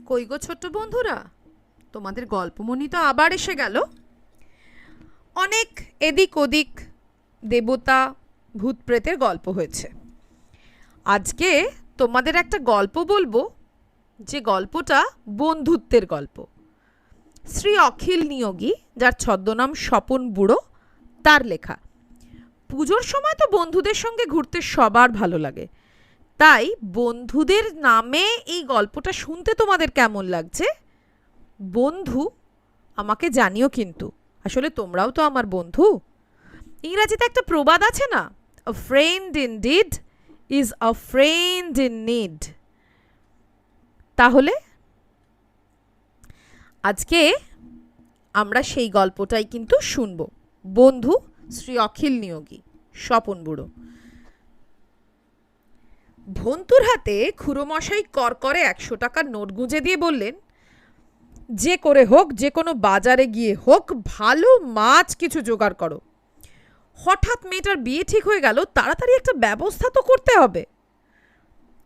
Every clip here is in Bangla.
কই গো ছোট্ট বন্ধুরা, তোমাদের গল্পমণি তো আবার এসে গেল। অনেক এদিক ওদিক দেবতা ভূত প্রেতের গল্প হয়েছে। আজকে তোমাদের একটা গল্প বলবো, যে গল্পটা বন্ধুত্বের গল্প। শ্রী অখিল নিয়োগী, যার ছদ্মনাম স্বপন বুড়ো, তার লেখা। পুজোর সময় তো বন্ধুদের সঙ্গে ঘুরতে সবার ভালো লাগে, তাই বন্ধুদের নামে এই গল্পটা শুনতে তোমাদের কেমন লাগছে বন্ধু আমাকে জানিও। কিন্তু আসলে তোমরাও তো আমার বন্ধু। ইংরাজিতে একটা প্রবাদ আছে না, আ friend in deed is a friend in need. তাহলে আজকে আমরা সেই গল্পটাই কিন্তু শুনবো। বন্ধু শ্রী অখিল নিয়োগী, স্বপন বুড়ো। ভন্তুর হাতে খুড়োমশাই করকরে ১০০ টাকার নোট গুঁজে দিয়ে বললেন, যে করে হোক, যে কোনো বাজারে গিয়ে হোক, ভালো মাছ কিছু জোগাড় করো। হঠাৎ মেয়েটার বিয়ে ঠিক হয়ে গেল, তাড়াতাড়ি একটা ব্যবস্থা তো করতে হবে।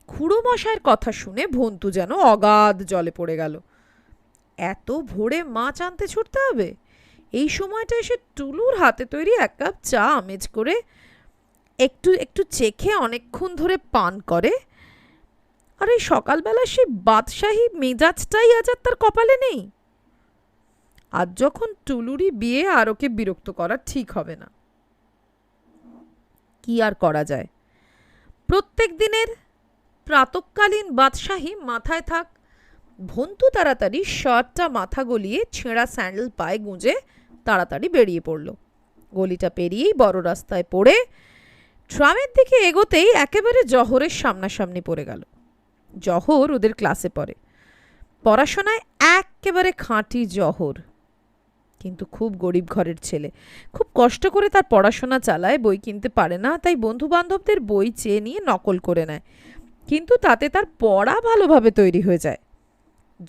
খুড়োমশাইয়ের কথা শুনে ভন্তু যেন অগাধ জলে পড়ে গেল। এত ভোরে মাছ আনতে ছুটতে হবে? এই সময়টা এসে টুলুর হাতে তৈরি ১ কাপ চা আমেজ করে একটু একটু চেখে অনেকক্ষণ ধরে পান করে। আর এই সকালবেলা সেই বাদশাহী মেজাজটাই আজ আর তার কপালে নেই। আজ যখন টুলুরই বিয়ে, আর ওকে বিরক্ত করা ঠিক হবে না। কি আর করা যায়, প্রত্যেক দিনের প্রাতঃকালীন বাদশাহী মাথায় থাক। ভন্তু তাড়াতাড়ি শার্টটা মাথা গলিয়ে ছেঁড়া স্যান্ডেল পায়ে গুঁজে তাড়াতাড়ি বেরিয়ে পড়ল। গলিটা পেরিয়েই বড় রাস্তায় পড়ে ট্রামের দিকে এগোতেই একেবারে জহরের সামনাসামনি পড়ে গেল। জহর ওদের ক্লাসে পড়ে, পড়াশোনায় একেবারে খাঁটি জহর, কিন্তু খুব গরিব ঘরের ছেলে। খুব কষ্ট করে তার পড়াশোনা চালায়, বই কিনতে পারে না, তাই বন্ধু বান্ধবদের বই চেয়ে নিয়ে নকল করে নেয়। কিন্তু তাতে তার পড়া ভালোভাবে তৈরি হয়ে যায়।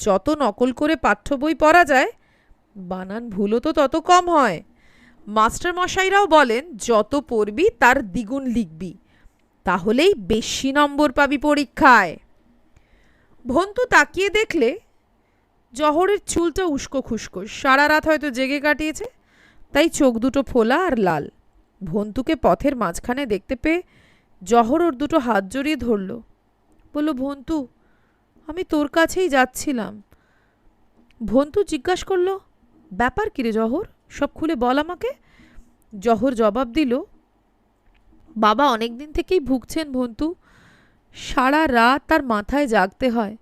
যত নকল করে পাঠ্য বই পড়া যায়, বানান ভুলও তো তত কম হয়। মাস্টার মশাইরাও বলেন, যত পড়বি তার দ্বিগুণ লিখবি, তাহলেই বেশি নম্বর পাবি পরীক্ষায়। ভন্তু তাকিয়ে দেখলে জহরের চুলটা উস্কো খুস্কো, সারা রাত হয়তো জেগে কাটিয়েছে, তাই চোখ দুটো ফোলা আর লাল। ভন্তুকে পথের মাঝখানে দেখতে পেয়ে জহর ওর দুটো হাত জড়িয়ে ধরল, বলল, ভন্তু, আমি তোর কাছেই যাচ্ছিলাম। ভন্তু জিজ্ঞাসা করল, ব্যাপার কিরে জহর, সব খুলে বল আমাকে। জহর জবাব দিল, বাবা অনেক দিন থেকেই ভুগছেন ভন্তু, সারা রাত তার মাথায় জাগতে হয়,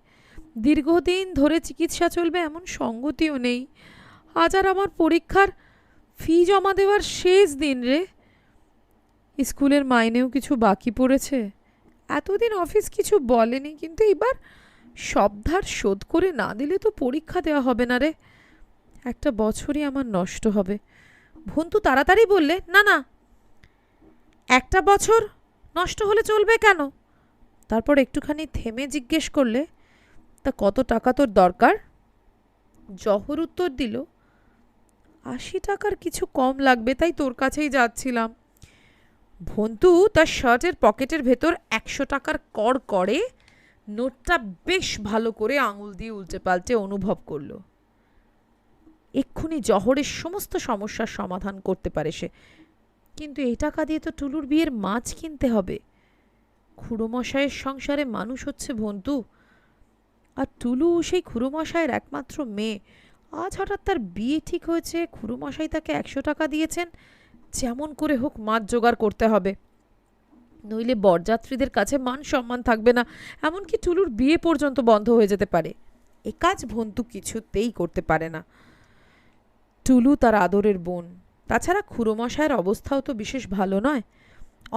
দীর্ঘদিন ধরে চিকিৎসা চলবে এমন সঙ্গতিও নেই। আজ আর আমার পরীক্ষার ফি জমা দেওয়ার শেষ দিন রে। স্কুলের মাইনেও কিছু বাকি পড়েছে। এতদিন অফিস কিছু বলেনি, কিন্তু এবার সব ধার শোধ করে না দিলে তো পরীক্ষা দেওয়া হবে না রে। একটা বছরই আমার নষ্ট হবে। ভন্তু তাড়াতাড়ি বললে, না না, একটা বছর নষ্ট হলে চলবে কেন? তারপর একটুখানি থেমে জিজ্ঞেস করলে, তা কত টাকা তোর দরকার? জহর উত্তর দিল, ৮০ টাকার কিছু কম লাগবে, তাই তোর কাছেই যাচ্ছিলাম। ভন্তু তার শার্টের পকেটের ভেতর ১০০ টাকার কড় করে নোটটা বেশ ভালো করে আঙুল দিয়ে উল্টে পাল্টে অনুভব করল। এক্ষুনি জহরের সমস্ত সমস্যার সমাধান করতে পারে সে। কিন্তু এই টাকা দিয়ে তো টুলুর বিয়ের মাছ কিনতে হবে। খুড়োমশাইয়ের সংসারে মানুষ হচ্ছে ভন্তু, আর টুলু সেই খুড়োমশাইয়ের একমাত্র মেয়ে। আজ হঠাৎ তার বিয়ে ঠিক হয়েছে, খুড়োমশাই তাকে ১০০ টাকা দিয়েছেন, যেমন করে হোক মাছ জোগাড় করতে হবে, নইলে বরযাত্রীদের কাছে মান সম্মান থাকবে না, এমনকি টুলুর বিয়ে পর্যন্ত বন্ধ হয়ে যেতে পারে। এ কাজ ভন্তু কিছুতেই করতে পারে না। টুলু তার আদরের বোন, তাছাড়া খুড়োমশাইয়ের অবস্থাও তো বিশেষ ভালো নয়।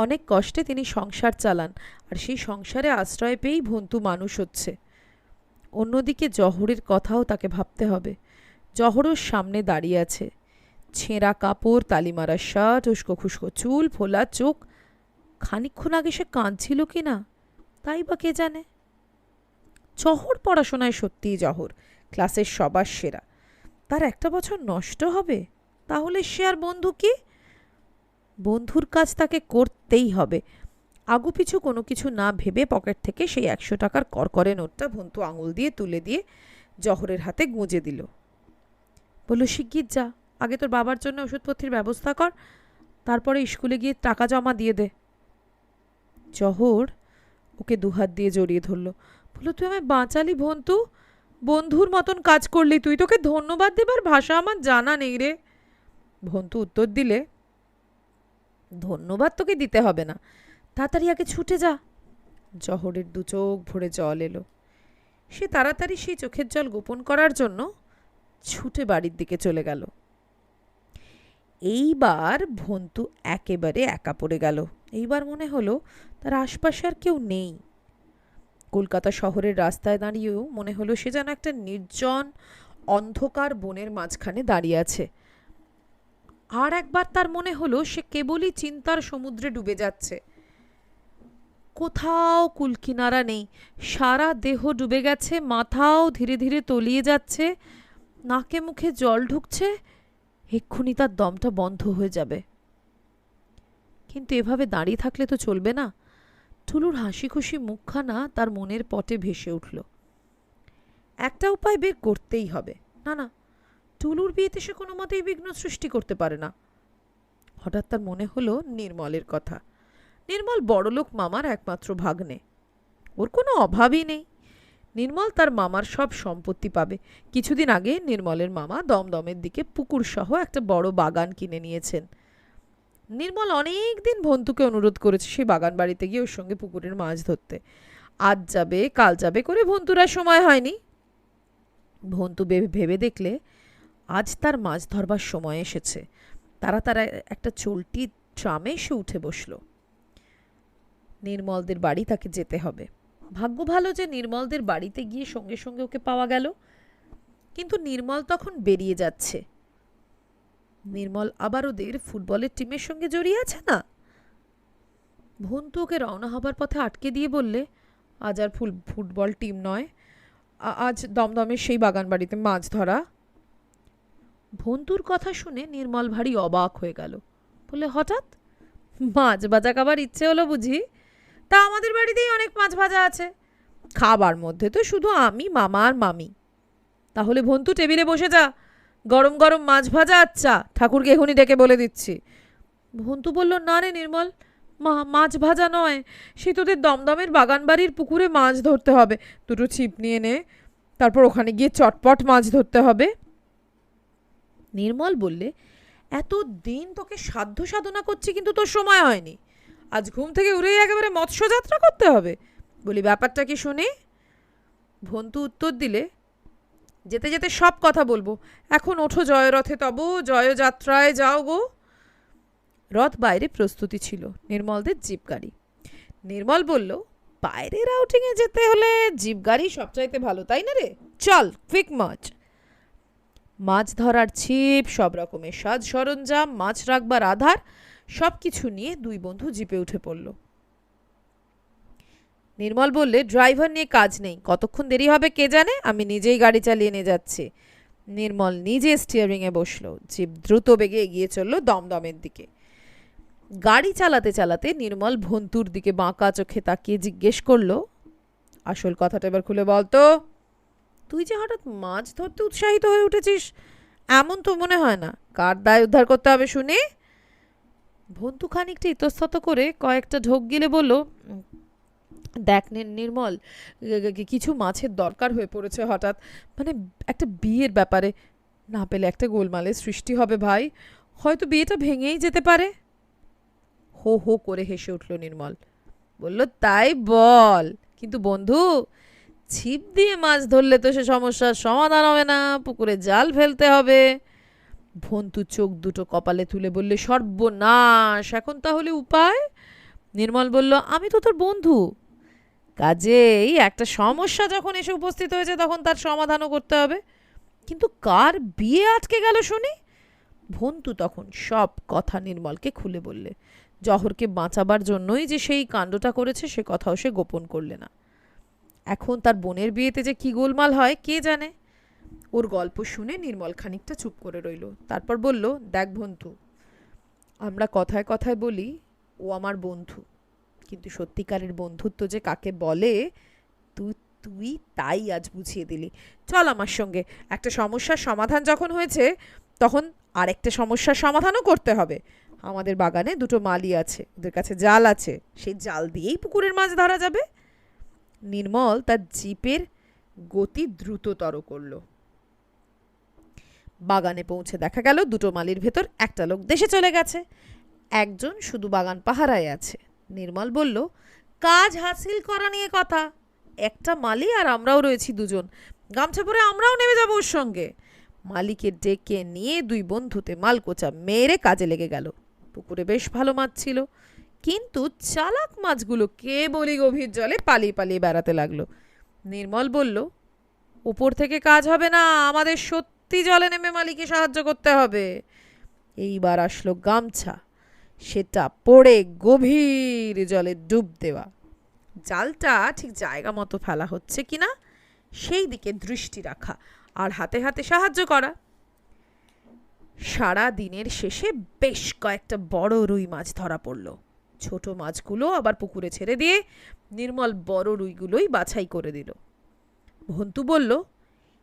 অনেক কষ্টে তিনি সংসার চালান, আর সেই সংসারে আশ্রয় পেয়েই ভন্তু মানুষ হচ্ছে। অন্যদিকে জহরের কথাও তাকে ভাবতে হবে। জহরও সামনে দাঁড়িয়ে আছে, ছেঁড়া কাপড়, তালিমারা শার্ট, উস্কো খুস্কো চুল, ফোলা চোখ। খানিকক্ষণ আগে সে কাঁদছিল কি না তাই বা কে জানে। জহর পড়াশোনায় সত্যিই জহর, ক্লাসের সবার সেরা। তার একটা বছর নষ্ট হবে, তাহলে সে আর বন্ধু কি? বন্ধুর কাজ তাকে করতেই হবে। আগুপিছু কোনো কিছু না ভেবে পকেট থেকে সেই ১০০ টাকার করকরে নোটটা ভন্তু আঙুল দিয়ে তুলে দিয়ে জহরের হাতে গুঁজে দিল। বলল, শিগগির যা, আগে তোর বাবার জন্য ওষুধপত্রের ব্যবস্থা কর, তারপরে স্কুলে গিয়ে টাকা জমা দিয়ে দে। জহর ওকে দুহাত দিয়ে জড়িয়ে ধরল। বলল, তুই আমায় বাঁচালি ভন্তু, বন্ধুর মতন কাজ করলি তুই, তোকে ধন্যবাদ দেবার ভাষা আমার জানা নেই রে। ভন্তু উত্তর দিলে, ধন্যবাদ তোকে দিতে হবে না, তাড়াতাড়ি আগে ছুটে যা। জহরের দু চোখ ভরে জল এলো। সে তাড়াতাড়ি সেই চোখের জল গোপন করার জন্য ছুটে বাড়ির দিকে চলে গেল। এইবার ভন্তু একেবারে একা পড়ে গেল। এইবার মনে হলো তার আশপাশে আর কেউ নেই। কলকাতা শহরের রাস্তায় দাঁড়িয়েও মনে হলো সে যেন একটা নির্জন অন্ধকার বনের মাঝখানে দাঁড়িয়ে আছে। আর একবার তার মনে হলো সে কেবলই চিন্তার সমুদ্রে ডুবে যাচ্ছে। কোথাও কুলকিনারা নেই, সারা দেহ ডুবে গেছে, মাথাও ধীরে ধীরে তলিয়ে যাচ্ছে, নাকে মুখে জল ঢুকছে, এক্ষুনি তার দমটা বন্ধ হয়ে যাবে। কিন্তু এভাবে দাঁড়িয়ে থাকলে তো চলবে না। টুলুর হাসি খুশি মুখখানা তার মনের পটে ভেসে উঠল। একটা উপায় বের করতেই হবে। না না, টুলুর বিয়েতে সে কোনো মতেই বিঘ্ন সৃষ্টি করতে পারে না। হঠাৎ তার মনে হলো নির্মলের কথা। নির্মল বড়লোক মামার একমাত্র ভাগ্নে, ওর কোনো অভাবই নেই। নির্মল তার মামার সব সম্পত্তি পাবে। কিছুদিন আগে নির্মলের মামা দমদমের দিকে পুকুর সহ একটা বড় বাগান কিনে নিয়েছেন। নির্মল অনেক দিন ভন্তুকে অনুরোধ করেছে সেই বাগান বাড়িতে গিয়ে ওর সঙ্গে পুকুরের মাছ ধরতে। আজ যাবে কাল যাবে করে ভন্তুরা সময় হয়নি। ভন্তু ভেবে দেখলে আজ তার মাছ ধরবার সময় এসেছে। তারা তারা একটা চলতি ট্রামে সে উঠে বসল। নির্মলদের বাড়ি তাকে যেতে হবে। ভাগ্য ভালো যে নির্মলদের বাড়িতে গিয়ে সঙ্গে সঙ্গে ওকে পাওয়া গেল। কিন্তু নির্মল তখন বেরিয়ে যাচ্ছে। নির্মল আবার ওদের ফুটবলের টিমের সঙ্গে জড়িয়ে আছে না। ভন্তু ওকে রওনা হবার পথে আটকে দিয়ে বললে, আজ আর ফুটবল টিম নয়, আজ দমদমের সেই বাগান বাড়িতে মাছ ধরা। ভন্তুর কথা শুনে নির্মল ভারী অবাক হয়ে গেল। বলে, হঠাৎ মাছ ভাজা খাবার ইচ্ছে হলো বুঝি? তা আমাদের বাড়িতেই অনেক মাছ ভাজা আছে, খাবার মধ্যে তো শুধু আমি, মামা আর মামি। তাহলে ভন্তু টেবিলে বসে যা, গরম গরম মাছ ভাজা, আচ্ছা ঠাকুরকে এখনই ডেকে বলে দিচ্ছি। ভন্তু বলল, না রে নির্মল, মাছ ভাজা নয়, সে তোদের দমদমের বাগান বাড়ির পুকুরে মাছ ধরতে হবে। দুটো ছিপ নিয়ে নে, তারপর ওখানে গিয়ে চটপট মাছ ধরতে হবে। নির্মল বললে, এত দিন তোকে সাধ্য সাধনা করছি কিন্তু তোর সময় হয়নি, আজ ঘুম থেকে উড়েই একেবারে মৎস্যযাত্রা করতে হবে? বলি, ব্যাপারটা কি শুনি? ভন্তু উত্তর দিলে, যেতে যেতে সব কথা বলবো, এখন ওঠো জয়রথে, তব জয়যাত্রায় যাও গো। রথ বাইরে প্রস্তুতি ছিল, নির্মলদের জিপ গাড়ি। নির্মল বলল, বাইরের আউটিংয়ে যেতে হলে জিপ গাড়ি সবচাইতে ভালো, তাই না রে? চল, কুইক মাছ। মাছ ধরার ছিপ, সব রকমের সাজ সরঞ্জাম, মাছ রাখবার আধার, সব কিছু নিয়ে দুই বন্ধু জিপে উঠে পড়ল। নির্মল বললে, ড্রাইভার নিয়ে কাজ নেই, কতক্ষণ দেরি হবে কে জানে, আমি নিজেই গাড়ি চালিয়ে নিয়ে যাচ্ছি। নির্মল নিজে স্টিয়ারিংয়ে বসলো। জিপ দ্রুত বেগে এগিয়ে চলল দমদমের দিকে। গাড়ি চালাতে চালাতে নির্মল ভন্তুর দিকে বাঁকা চোখে তাকিয়ে জিজ্ঞেস করলো, আসল কথাটা এবার খুলে বলতো, তুই যে হঠাৎ মাছ ধরতে উৎসাহিত হয়ে উঠেছিস, এমন তো মনে হয় না। কার দায় উদ্ধার করতে হবে শুনি? ভন্তু খানিকটা ইতস্তত করে কয়েকটা ঢোক গিলে বলল, দেখ নির্মল, কিছু মাছের দরকার হয়ে পড়েছে হঠাৎ, মানে একটা বিয়ের ব্যাপারে, না পেলে একটা গোলমালের সৃষ্টি হবে ভাই, হয়তো বিয়েটা ভেঙেই যেতে পারে। হো হো করে হেসে উঠল নির্মল। বলল, তাই বল, কিন্তু বন্ধু, ছিপ দিয়ে মাছ ধরলে তো সে সমস্যার সমাধান হবে না, পুকুরে জাল ফেলতে হবে। ভন্তু চোখ দুটো কপালে তুলে বললে, সর্বনাশ, এখন তাহলে উপায়? নির্মল বলল, আমি তো তোর বন্ধু, কাজেই একটা সমস্যা যখন এসে উপস্থিত হয়েছে তখন তার সমাধানও করতে হবে। কিন্তু কার বিয়ে আটকে গেল শুনি? ভন্তু তখন সব কথা নির্মলকে খুলে বললে। জহরকে বাঁচাবার জন্যই যে সেই কাণ্ডটা করেছে সে কথাও সে গোপন করলে না। এখন তার বোনের বিয়েতে যে কি গোলমাল হয় কে জানে। ওর গল্প শুনে নির্মল খানিকটা চুপ করে রইল। তারপর বলল, দেখ ভন্তু, আমরা কথায় কথায় বলি ও আমার বন্ধু, কিন্তু সত্যিকারের বন্ধুত্ব যে কাকে বলে তুই তুই তাই আজ বুঝিয়ে দিলি। চল আমার সঙ্গে, একটা সমস্যার সমাধান যখন হয়েছে তখন আরেকটা সমস্যার সমাধানও করতে হবে। আমাদের বাগানে দুটো মালি আছে, ওদের কাছে জাল আছে, সেই জাল দিয়েই পুকুরের মাছ ধরা যাবে। নির্মল তার জিপের গতি দ্রুততর করলো। বাগানে পৌঁছে দেখা গেল দুটো মালির ভেতর একটা লোক দেশে চলে গেছে, একজন শুধু বাগান পাহারায় আছে। নির্মল বলল, কাজ হাসিল করা নিয়ে কথা, একটা মালি আর আমরাও রয়েছি দুজন, গামছা পরে আমরাও নেমে যাবো ওর সঙ্গে। মালিকে ডেকে নিয়ে দুই বন্ধুতে মালকোচা মেরে কাজে লেগে গেল। পুকুরে বেশ ভালো মাছ ছিল, কিন্তু চালাক মাছগুলো কেবলই গভীর জলে পালিয়ে পালিয়ে বেড়াতে লাগলো। নির্মল বলল, উপর থেকে কাজ হবে না, আমাদের সত্যি জলে নেমে মালিকে সাহায্য করতে হবে। এইবার আসলো গামছা, সেটা পড়ে গভীর জলে ডুব দেওয়া। জালটা ঠিক জায়গা মতো ফেলা হচ্ছে কিনা সেই দিকে দৃষ্টি রাখা, আর হাতে হাতে সাহায্য করা। সারা দিনের শেষে বেশ কয়েকটা বড় রুই মাছ ধরা পড়ল। ছোট মাছগুলো আবার পুকুরে ছেড়ে দিয়ে নির্মল বড় রুইগুলোই বাছাই করে দিল। ভন্তু বলল,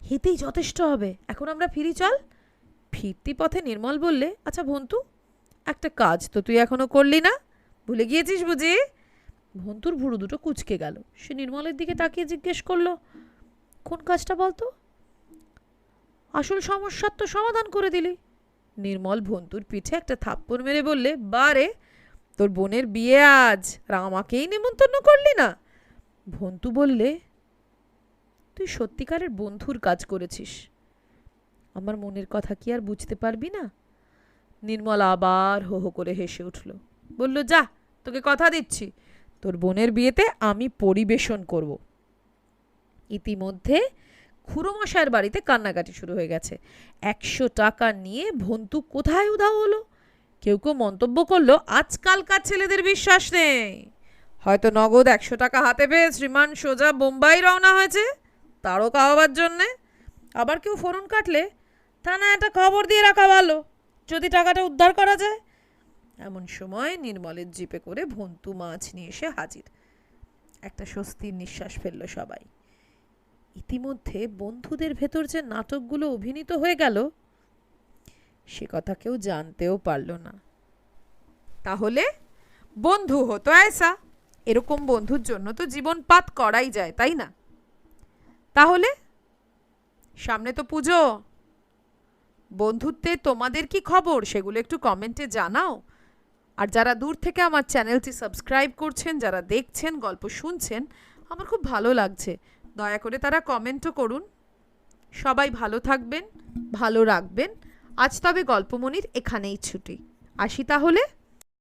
হেতেই যথেষ্ট হবে, এখন আমরা ফিরি, চল। ফিরতি পথে নির্মল বললে, আচ্ছা ভন্তু, একটা কাজ তো তুই এখনো করলি না, ভুলে গিয়েছিস বুঝি? ভন্তুর ভুরু দুটো কুঁচকে গেল। সে নির্মলের দিকে তাকিয়ে জিজ্ঞেস করলো, কোন কাজটা বলতো? আসল সমস্যার তো সমাধান করে দিলি। নির্মল ভন্তুর পিঠে একটা থাপ্পড় মেরে বললে, বারে, তোর বোনের বিয়ে আজ, আর আমাকেই নেমন্তন্ন করলি না? ভন্তু বললে, তুই সত্যিকারের বন্ধুর কাজ করেছিস, আমার মনের কথা কি আর বুঝতে পারবি না? নির্মল আবার হো হো করে হেসে উঠল, বলল, যা, তোকে কথা দিচ্ছি, তোর বোনের বিয়েতে আমি পরিবেশন করব। ইতিমধ্যে খুড়োমশাইয়ের বাড়িতে কান্নাকাটি শুরু হয়ে গেছে। 100 টাকা নিয়ে ভন্তু কোথায় উধাও হলো? কেউ কেউ মন্তব্য করলো, আজকালকার ছেলেদের বিশ্বাস নেই, হয়তো নগদ 100 টাকা হাতে পেয়ে শ্রীমান সোজা বোম্বাই রওনা হয়েছে তারকা হবার জন্যে। আবার কেউ ফোরন কাটলে, তা না একটা খবর দিয়ে রাখা ভালো, যদি টাকাটা উদ্ধার করা যায়। এমন সময় নির্মলের জিপে করে ভন্তু মাছ নিয়ে এসে হাজির। একটা স্বস্তির নিঃশ্বাস ফেলল সবাই। ইতিমধ্যে বন্ধুদের ভেতর যে নাটকগুলো অভিনীত হয়ে গেল সে কথা কেউ জানতেও পারল না। তাহলে বন্ধু হতো ऐसा, এরকম বন্ধুর জন্য তো জীবন পাত করাই যায়, তাই না? তাহলে সামনে তো পুজো, বন্ধুত্বে তোমাদের কি খবর সেগুলো একটু কমেন্টে জানাও। আর যারা দূর থেকে আমার চ্যানেলটি সাবস্ক্রাইব করছেন, যারা দেখছেন, গল্প শুনছেন, আমার খুব ভালো লাগছে, দয়া করে তারা কমেন্টও করুন। সবাই ভালো থাকবেন, ভালো রাখবেন। আজ তবে গল্পমনির এখানেই ছুটি, আসি তাহলে।